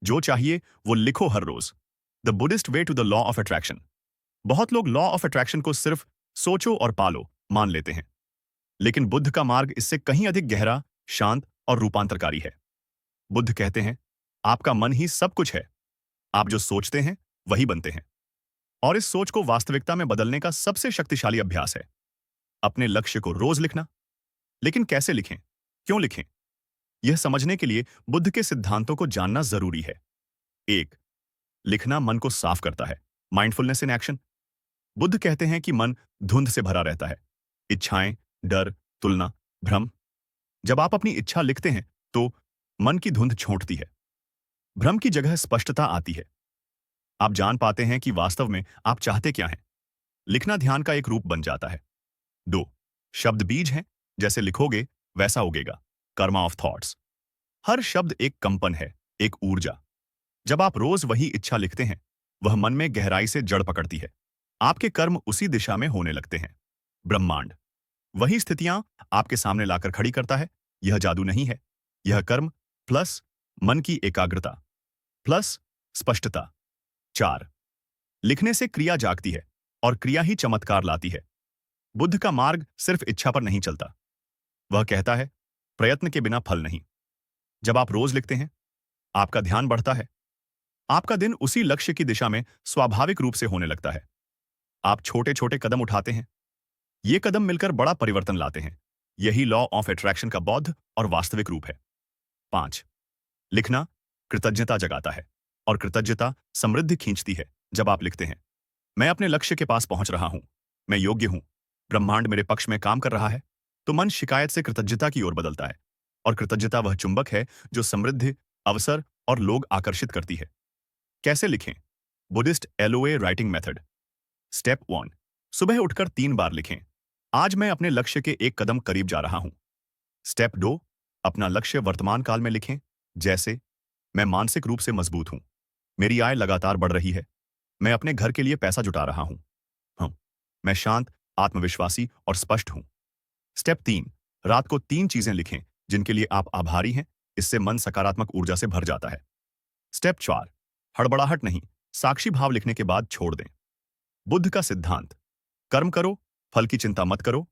जो चाहिए वो लिखो हर रोज। The Buddhist way to the law of attraction. बहुत लोग लॉ ऑफ अट्रैक्शन को सिर्फ सोचो और पालो मान लेते हैं, लेकिन बुद्ध का मार्ग इससे कहीं अधिक गहरा, शांत और रूपांतरकारी है। बुद्ध कहते हैं, आपका मन ही सब कुछ है। आप जो सोचते हैं वही बनते हैं, और इस सोच को वास्तविकता में बदलने का सबसे शक्तिशाली अभ्यास है अपने लक्ष्य को रोज लिखना। लेकिन कैसे लिखें, क्यों लिखें, यह समझने के लिए बुद्ध के सिद्धांतों को जानना जरूरी है। एक, लिखना मन को साफ करता है। Mindfulness in action. बुद्ध कहते हैं कि मन धुंध से भरा रहता है। इच्छाएं, डर, तुलना, भ्रम। जब आप अपनी इच्छा लिखते हैं तो मन की धुंध छोंटती है। भ्रम की जगह स्पष्टता आती है। आप जान पाते हैं कि वास्तव में आप चाहते क्या हैं। लिखना ध्यान का एक रूप बन जाता है। दो, शब्द बीज हैं। जैसे लिखोगे वैसा उगेगा। Karma of thoughts. हर शब्द एक कंपन है, एक ऊर्जा। जब आप रोज वही इच्छा लिखते हैं, वह मन में गहराई से जड़ पकड़ती है। आपके कर्म उसी दिशा में होने लगते हैं। ब्रह्मांड वही स्थितियां आपके सामने लाकर खड़ी करता है। यह जादू नहीं है, यह कर्म प्लस मन की एकाग्रता प्लस स्पष्टता। चार, लिखने से क्रिया जागती है और क्रिया ही चमत्कार लाती है। बुद्ध का मार्ग सिर्फ इच्छा पर नहीं चलता। वह कहता है, प्रयत्न के बिना फल नहीं। जब आप रोज लिखते हैं, आपका ध्यान बढ़ता है। आपका दिन उसी लक्ष्य की दिशा में स्वाभाविक रूप से होने लगता है। आप छोटे छोटे कदम उठाते हैं। ये कदम मिलकर बड़ा परिवर्तन लाते हैं। यही लॉ ऑफ अट्रैक्शन का बौद्ध और वास्तविक रूप है। पांच, लिखना कृतज्ञता जगाता है, और कृतज्ञता समृद्धि खींचती है। जब आप लिखते हैं, मैं अपने लक्ष्य के पास पहुंच रहा हूं, मैं योग्य हूं, ब्रह्मांड मेरे पक्ष में काम कर रहा है, तो मन शिकायत से कृतज्ञता की ओर बदलता है। और कृतज्ञता वह चुंबक है जो समृद्धि, अवसर और लोग आकर्षित करती है। कैसे लिखें? Buddhist LOA writing method. Step 1, सुबह उठकर 3 बार लिखें, आज मैं अपने लक्ष्य के एक कदम करीब जा रहा हूं। स्टेप 2, अपना लक्ष्य वर्तमान काल में लिखें, जैसे मैं मानसिक रूप से मजबूत हूं, मेरी आय लगातार बढ़ रही है, मैं अपने घर के लिए पैसा जुटा रहा हूं, मैं शांत, आत्मविश्वासी और स्पष्ट हूं। स्टेप 3, रात को 3 चीजें लिखें जिनके लिए आप आभारी हैं। इससे मन सकारात्मक ऊर्जा से भर जाता है। स्टेप 4, हड़बड़ाहट नहीं, साक्षी भाव लिखने के बाद छोड़ दें। बुद्ध का सिद्धांत, कर्म करो, फल की चिंता मत करो,